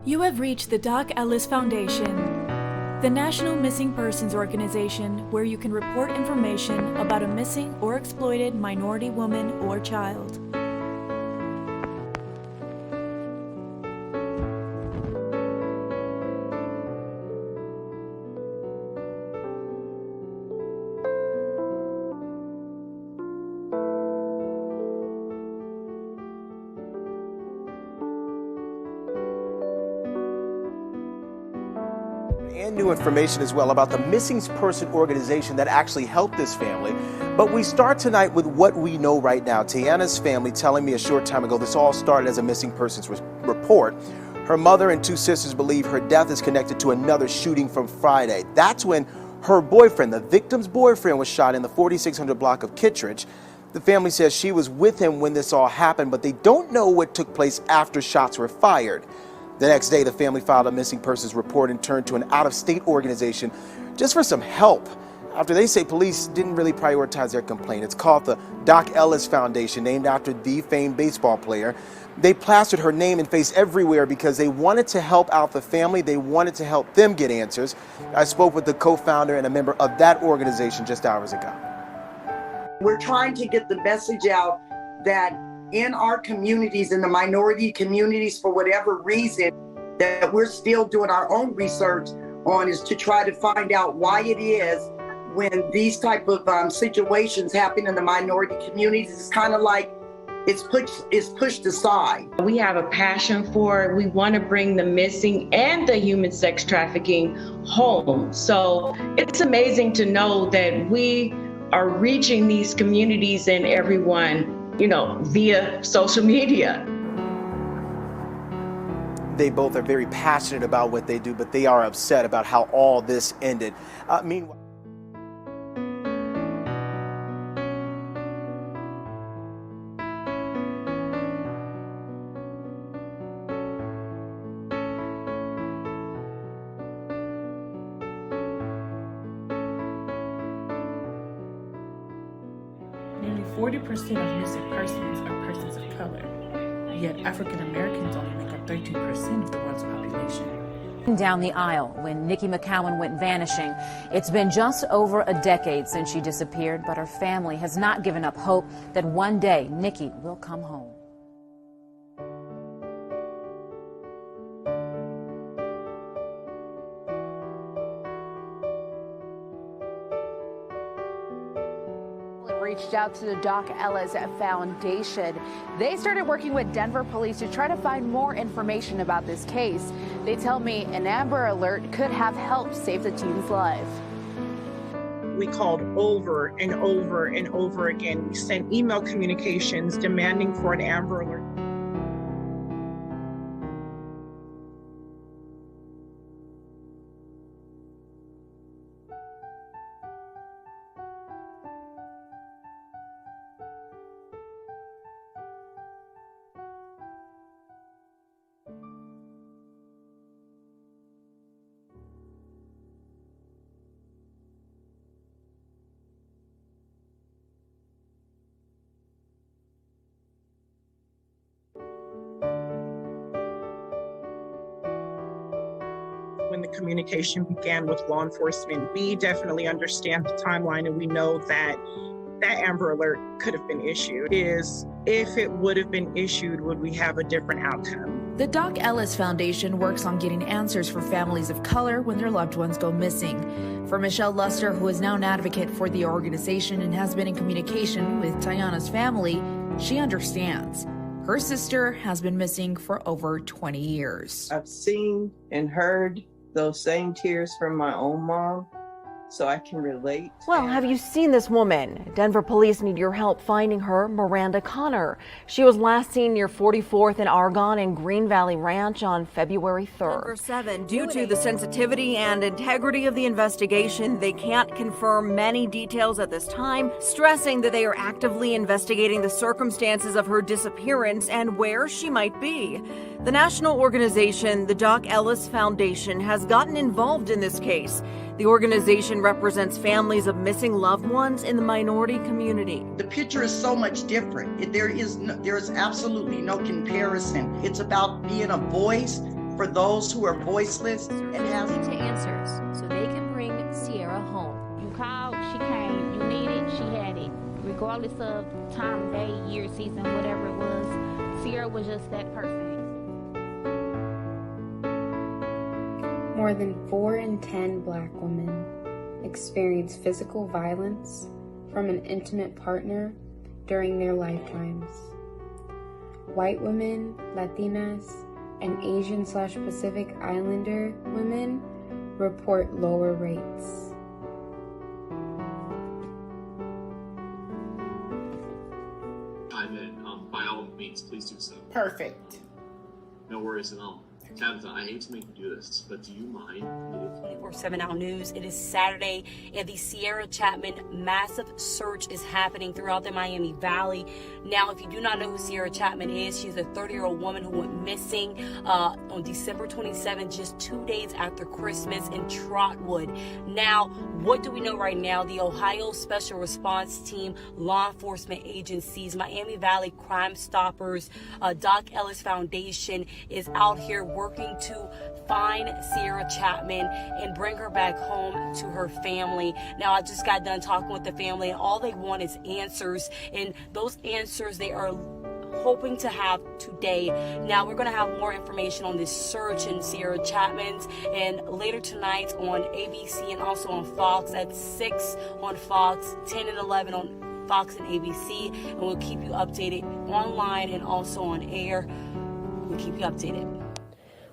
You have reached the Doc Ellis Foundation, the National Missing Persons Organization, where you can report information about a missing or exploited minority woman or child. And new information as well about the missing person organization that actually helped this family. But we start tonight with what we know right now. Tiana's family telling me a short time ago this all started as a missing persons report. Her mother and two sisters believe her death is connected to another shooting from Friday. That's when her boyfriend, the victim's boyfriend, was shot in the 4600 block of Kittredge. The family says she was with him when this all happened, but they don't know what took place after shots were fired. The next day, the family filed a missing persons report and turned to an out-of-state organization just for some help, after they say police didn't really prioritize their complaint. It's called the Doc Ellis Foundation, named after the famed baseball player. They plastered her name and face everywhere because they wanted to help out the family. They wanted to help them get answers. I spoke with the co-founder and a member of that organization just hours ago. We're trying to get the message out that in our communities, in the minority communities, for whatever reason, that we're still doing our own research on, is to try to find out why it is when these type of situations happen in the minority communities. It's kind of like it's pushed aside. We have a passion for it. We want to bring the missing and the human sex trafficking home. So it's amazing to know that we are reaching these communities and everyone, via social media. They both are very passionate about what they do, but they are upset about how all this ended. Meanwhile, nearly 40% of missing persons are persons of color, yet African Americans only make up 13% of the world's population. Down the aisle when Nikki McCowan went vanishing. It's been just over a decade since she disappeared, but her family has not given up hope that one day Nikki will come home. Reached out to the Doc Ellis Foundation. They started working with Denver police to try to find more information about this case. They tell me an Amber Alert could have helped save the teen's life. We called over and over and over again. We sent email communications demanding for an Amber Alert. When the communication began with law enforcement, we definitely understand the timeline, and we know that that Amber Alert could have been issued. If it would have been issued, would we have a different outcome? The Doc Ellis Foundation works on getting answers for families of color when their loved ones go missing. For Michelle Luster, who is now an advocate for the organization and has been in communication with Tiana's family, she understands. Her sister has been missing for over 20 years. I've seen and heard those same tears from my own mom, so I can relate. Well, have you seen this woman? Denver police need your help finding her, Miranda Connor. She was last seen near 44th and Argonne and Green Valley Ranch on February 3rd. Number 7, due to the sensitivity and integrity of the investigation, they can't confirm many details at this time, stressing that they are actively investigating the circumstances of her disappearance and where she might be. The national organization, the Doc Ellis Foundation, has gotten involved in this case. The organization represents families of missing loved ones in the minority community. The picture is so much different. There is absolutely no comparison. It's about being a voice for those who are voiceless and have to answers so they can bring Sierra home. You called, she came, you needed, she had it. Regardless of time, day, year, season, whatever it was, Sierra was just that person. More than 4 in 10 Black women experience physical violence from an intimate partner during their lifetimes. White women, Latinas, and Asian/Pacific Islander women report lower rates. Chime in. By all means, please do so. Perfect. No worries at all. Tabitha, I hate to make you do this, but do you mind if... Or 7 Hour News. It is Saturday, and the Sierra Chapman massive search is happening throughout the Miami Valley. Now, if you do not know who Sierra Chapman is, she's a 30-year-old woman who went missing on December 27th, just 2 days after Christmas in Trotwood. Now, what do we know right now? The Ohio Special Response Team, law enforcement agencies, Miami Valley Crime Stoppers, Doc Ellis Foundation is out here working to find Sierra Chapman and bring her back home to her family. Now, I just got done talking with the family, and all they want is answers, and those answers they are hoping to have today. Now, we're going to have more information on this search and Sierra Chapman's, and later tonight on ABC and also on Fox at 6 on Fox, 10 and 11 on Fox and ABC, and we'll keep you updated online and also on air. We'll keep you updated.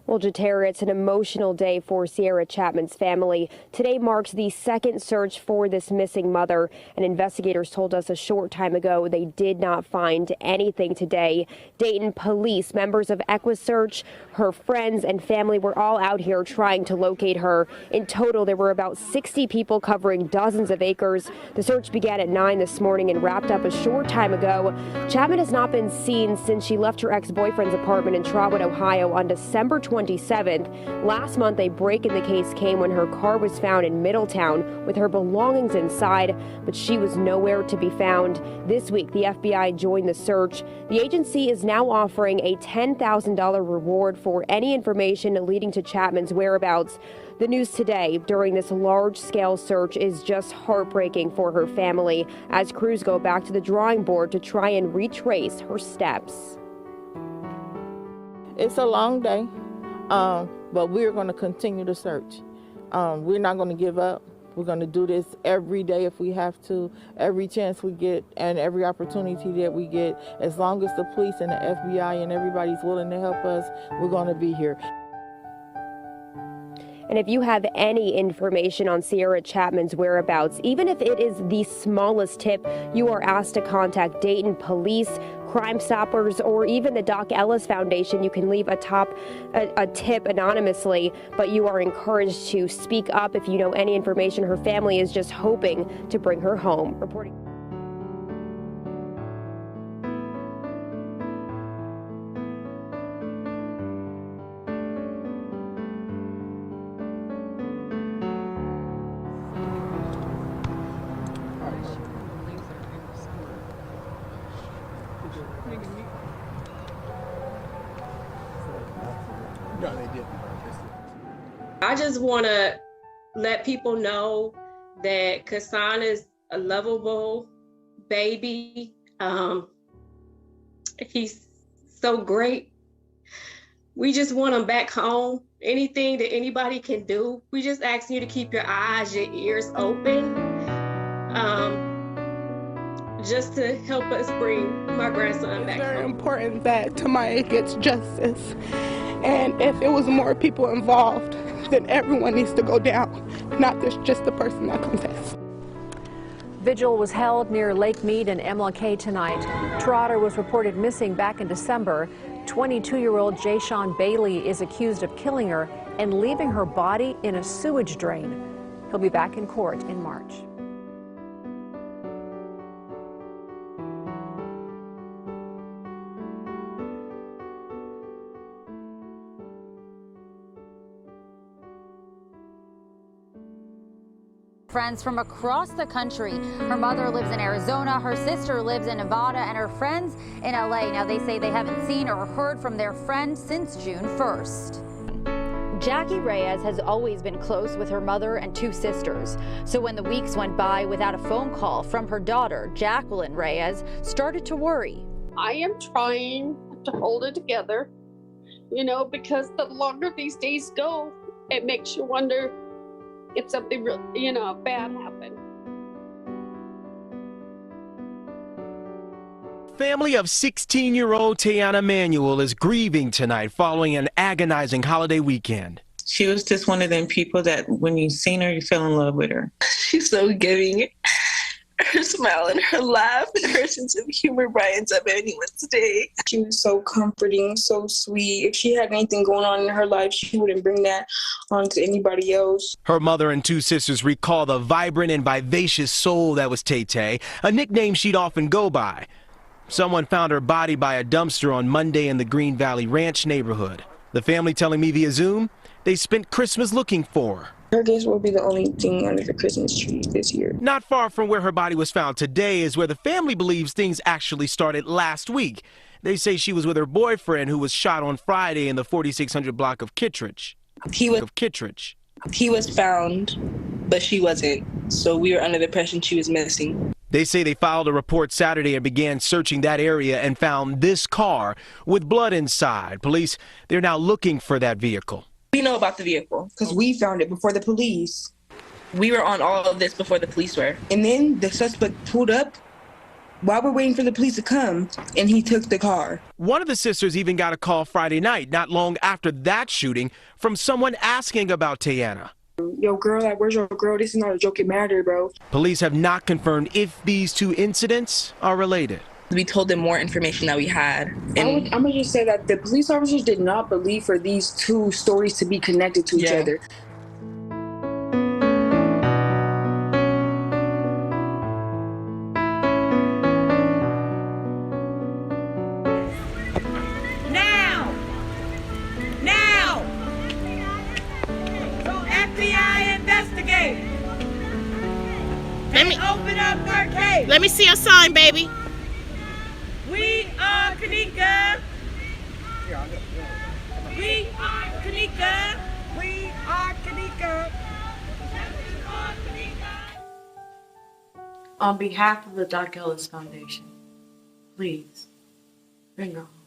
Well, Jatera, it's an emotional day for Sierra Chapman's family. Today marks the second search for this missing mother, and investigators told us a short time ago they did not find anything today. Dayton police, members of EquiSearch, her friends and family were all out here trying to locate her. In total, there were about 60 people covering dozens of acres. The search began at 9 this morning and wrapped up a short time ago. Chapman has not been seen since she left her ex-boyfriend's apartment in Trotwood, Ohio on December 27th. Last month, a break in the case came when her car was found in Middletown with her belongings inside, but she was nowhere to be found. This week, the FBI joined the search. The agency is now offering a $10,000 reward for any information leading to Chapman's whereabouts. The news today during this large-scale search is just heartbreaking for her family as crews go back to the drawing board to try and retrace her steps. It's a long day. But we're going to continue to search. We're not going to give up. We're going to do this every day if we have to, every chance we get and every opportunity that we get. As long as the police and the FBI and everybody's willing to help us, we're going to be here. And if you have any information on Sierra Chapman's whereabouts, even if it is the smallest tip, you are asked to contact Dayton Police, Crime Stoppers, or even the Doc Ellis Foundation. You can leave a tip anonymously, but you are encouraged to speak up if you know any information. Her family is just hoping to bring her home. Reporting. No, they didn't. I just want to let people know that Kassan is a lovable baby. He's so great. We just want him back home. Anything that anybody can do, we just ask you to keep your eyes, your ears open, just to help us bring my grandson back home. It's very important that Tamaya gets justice. And if it was more people involved, then everyone needs to go down, not just the person that confessed. Vigil was held near Lake Mead and MLK tonight. Trotter was reported missing back in December. 22-year-old Jayshawn Bailey is accused of killing her and leaving her body in a sewage drain. He'll be back in court in March. Friends from across the country. Her mother lives in Arizona, her sister lives in Nevada, and her friends in LA. Now, they say they haven't seen or heard from their friend since June 1st. Jackie Reyes has always been close with her mother and 2 sisters. So when the weeks went by without a phone call from her daughter, Jacqueline Reyes started to worry. I am trying to hold it together, you know, because the longer these days go, it makes you wonder if something real, you know, bad happened. Family of 16-year-old Tiana Manuel is grieving tonight following an agonizing holiday weekend. She was just one of them people that when you seen her, you fell in love with her. She's so giving. Her smile and her laugh and her sense of humor brightens up anyone's day. She was so comforting, so sweet. If she had anything going on in her life, she wouldn't bring that on to anybody else. Her mother and 2 sisters recall the vibrant and vivacious soul that was Tay-Tay, a nickname she'd often go by. Someone found her body by a dumpster on Monday in the Green Valley Ranch neighborhood. The family telling me via Zoom they spent Christmas looking for her. Her guess will be the only thing under the Christmas tree this year. Not far from where her body was found today is where the family believes things actually started last week. They say she was with her boyfriend who was shot on Friday in the 4600 block of Kittredge. He was found, but she wasn't. So we were under the impression she was missing. They say they filed a report Saturday and began searching that area and found this car with blood inside. Police, they're now looking for that vehicle. We know about the vehicle because we found it before the police. We were on all of this before the police were. And then the suspect pulled up while we're waiting for the police to come, and he took the car. One of the sisters even got a call Friday night, not long after that shooting, from someone asking about Tiana. Yo, girl, like, where's your girl? This is not a joking matter, bro. Police have not confirmed if these 2 incidents are related. We told them more information that we had. I'm going to just say that the police officers did not believe for these 2 stories to be connected to each other. Now! So FBI investigate! Open up her case! Let me see your sign, baby. We are Kanika. We are Kanika. We are Kanika. On behalf of the Doc Ellis Foundation, please bring her home.